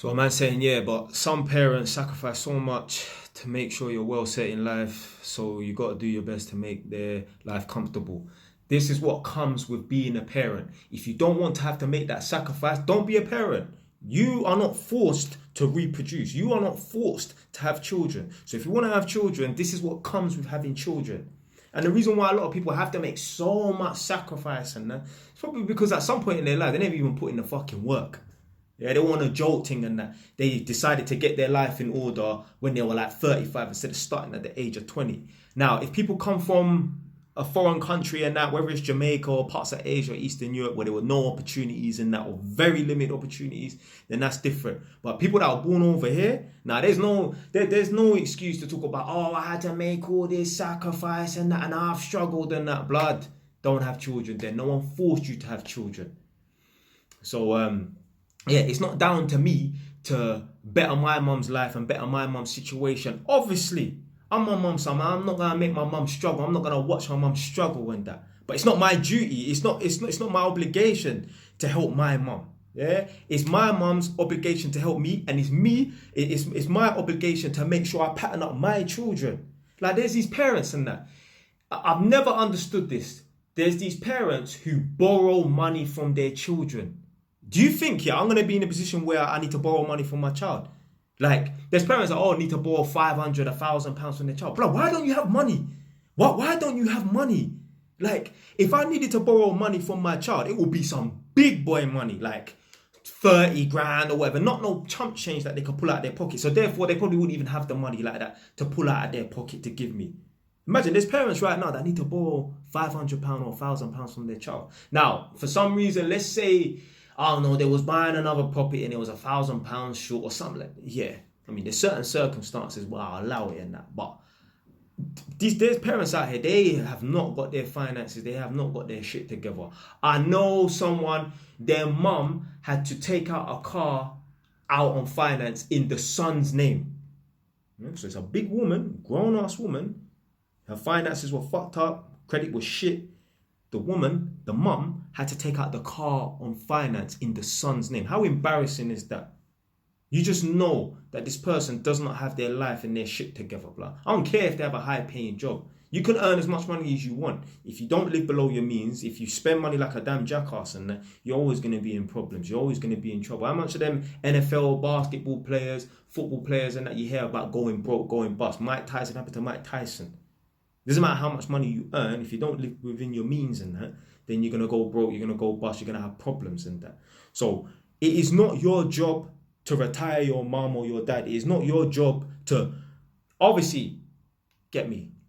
So a man saying, yeah, but some parents sacrifice so much to make sure you're well set in life. So you got to do your best to make their life comfortable. This is what comes with being a parent. If you don't want to have to make that sacrifice, don't be a parent. You are not forced to reproduce. You are not forced to have children. So if you want to have children, this is what comes with having children. And the reason why a lot of people have to make so much sacrifice and that, it's probably because at some point in their life, they never even put in the fucking work. Yeah, they want a jolting and that. They decided to get their life in order when they were like 35 instead of starting at the age of 20. Now, if people come from a foreign country and that, whether it's Jamaica or parts of Asia or Eastern Europe where there were no opportunities in that or very limited opportunities, then that's different. But people that are born over here, now there's no excuse to talk about, oh, I had to make all this sacrifice and that and I've struggled and that. Blood, don't have children then. No one forced you to have children. So yeah, it's not down to me to better my mum's life and better my mum's situation. Obviously, I'm my mum's son. I'm not gonna make my mum struggle. I'm not gonna watch my mum struggle and that. But it's not my duty. It's not my obligation to help my mum. Yeah, it's my mum's obligation to help me, and it's my obligation to make sure I pattern up my children. Like there's these parents and that. I've never understood this. There's these parents who borrow money from their children. Do you think, I'm going to be in a position where I need to borrow money from my child? Like, there's parents that, need to borrow 500, £1,000 from their child. Bro, why don't you have money? Why don't you have money? Like, if I needed to borrow money from my child, it would be some big boy money, like 30 grand or whatever. Not no chump change that they could pull out of their pocket. So therefore, they probably wouldn't even have the money like that to pull out of their pocket to give me. Imagine there's parents right now that need to borrow £500 or £1,000 from their child. Now, for some reason, let's say, I don't know, they was buying another property and it was £1,000 short or something like that. Yeah, I mean, there's certain circumstances where I'll allow it and that. But there's parents out here, they have not got their finances, they have not got their shit together. I know someone, their mum had to take out a car out on finance in the son's name. So it's a big woman, grown-ass woman. Her finances were fucked up, credit was shit. The woman, the mum, had to take out the car on finance in the son's name. How embarrassing is that? You just know that this person does not have their life and their shit together, blah. I don't care if they have a high-paying job. You can earn as much money as you want. If you don't live below your means, if you spend money like a damn jackass and that, you're always going to be in problems. You're always going to be in trouble. How much of them NFL, basketball players, football players and that you hear about going broke, going bust? Mike Tyson happened to Mike Tyson. Doesn't matter how much money you earn, if you don't live within your means and that, then you're going to go broke, you're going to go bust, you're going to have problems and that. So it is not your job to retire your mum or your dad. It is not your job to, obviously,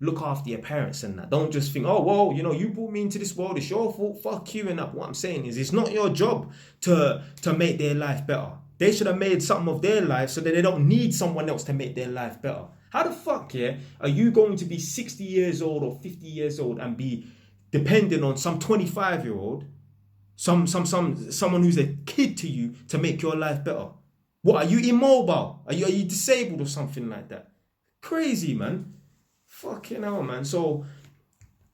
look after your parents and that. Don't just think, oh, well, you brought me into this world, it's your fault, fuck you and that. What I'm saying is, it's not your job to make their life better. They should have made something of their life so that they don't need someone else to make their life better. How the fuck, are you going to be 60 years old or 50 years old and be dependent on some 25-year-old, someone who's a kid to you to make your life better? What, are you immobile? Are you disabled or something like that? Crazy, man. Fucking hell, man. So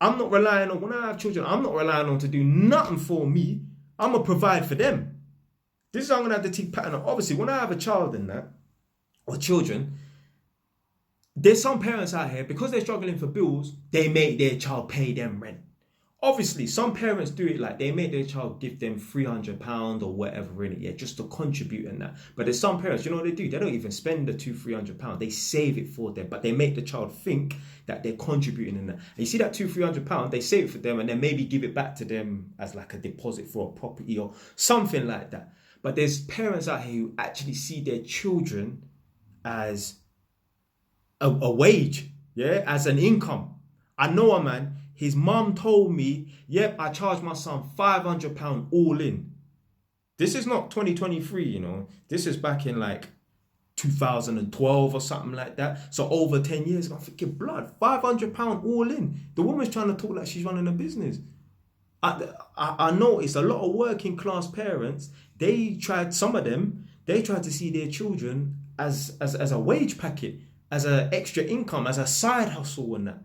I'm not relying on, when I have children, I'm not relying on to do nothing for me. I'm going to provide for them. This is how I'm going to have to take pattern. Obviously, when I have a child in that, or children, there's some parents out here, because they're struggling for bills, they make their child pay them rent. Obviously, some parents do it like they make their child give them £300 or whatever in it, just to contribute in that. But there's some parents, you know what they do? They don't even spend the £200-300. They save it for them, but they make the child think that they're contributing in that. And you see that £200-300, they save it for them and then maybe give it back to them as like a deposit for a property or something like that. But there's parents out here who actually see their children as a wage, as an income. I know a man, his mum told me, yep, I charge my son £500 all in. This is not 2023, This is back in like 2012 or something like that. So over 10 years, I'm thinking, blood, £500 all in. The woman's trying to talk like she's running a business. I know it's a lot of working class parents. Some of them tried to see their children as a wage packet, as an extra income, as a side hustle and that.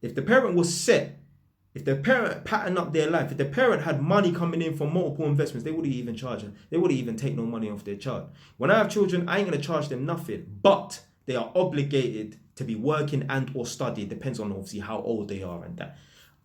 If the parent was set If the parent patterned up their life, if the parent had money coming in from multiple investments, they wouldn't even charge them. They wouldn't even take no money off their child. When I have children, I ain't gonna charge them nothing, but they are obligated to be working and or study. It depends on obviously how old they are and that.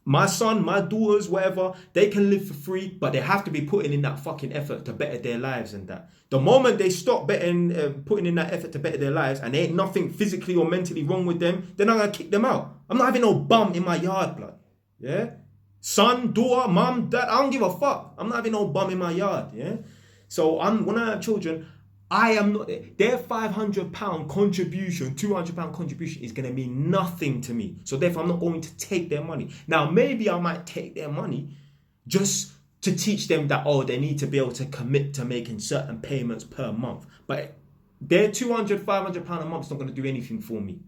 My son, my daughters, whatever, they can live for free, but they have to be putting in that fucking effort to better their lives and that. The moment they stop putting in that effort to better their lives and there ain't nothing physically or mentally wrong with them, then I'm gonna kick them out. I'm not having no bum in my yard, blood. Yeah? Son, daughter, mum, dad, I don't give a fuck. I'm not having no bum in my yard. Yeah? So when I have children, I am not, their £500 contribution, £200 contribution is going to mean nothing to me. So therefore, I'm not going to take their money. Now, maybe I might take their money just to teach them that, they need to be able to commit to making certain payments per month. But their £200, £500 a month is not going to do anything for me.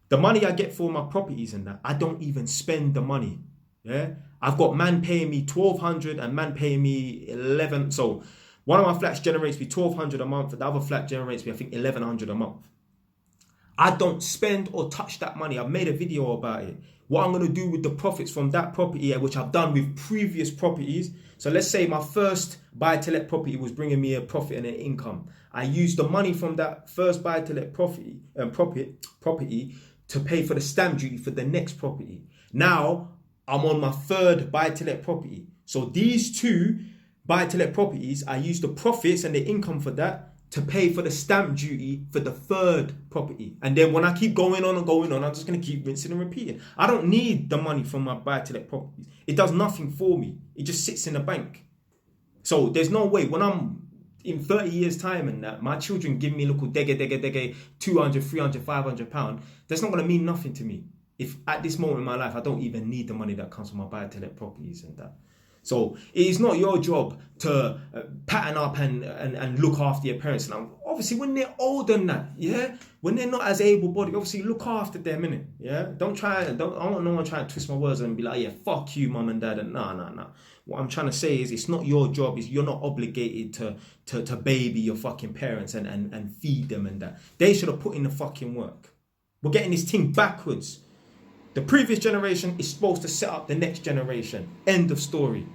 The money I get for my properties and that, I don't even spend the money. Yeah, I've got man paying me 1,200 and man paying me 11. So one of my flats generates me 1,200 a month. The other flat generates me, I think, 1,100 a month. I don't spend or touch that money. I've made a video about it. What I'm going to do with the profits from that property, which I've done with previous properties. So let's say my first buy-to-let property was bringing me a profit and an income. I used the money from that first buy-to-let property to pay for the stamp duty for the next property. Now I'm on my third buy-to-let property. So these two buy-to-let properties, I use the profits and the income for that to pay for the stamp duty for the third property. And then when I keep going on and going on, I'm just going to keep rinsing and repeating. I don't need the money from my buy-to-let properties. It does nothing for me. It just sits in the bank. So there's no way when I'm in 30 years time and that my children give me little dege 200, 300, 500 pounds, that's not going to mean nothing to me. If at this moment in my life, I don't even need the money that comes from my buy-to-let properties and that. So it is not your job to pattern up and look after your parents. Now, obviously, when they're older than that, yeah, when they're not as able-bodied, obviously look after them, innit? Yeah, I want no one trying to twist my words and be like, yeah, fuck you, mum and dad. And no. What I'm trying to say is, it's not your job. You're not obligated to baby your fucking parents and feed them and that. They should have put in the fucking work. We're getting this thing backwards. The previous generation is supposed to set up the next generation. End of story.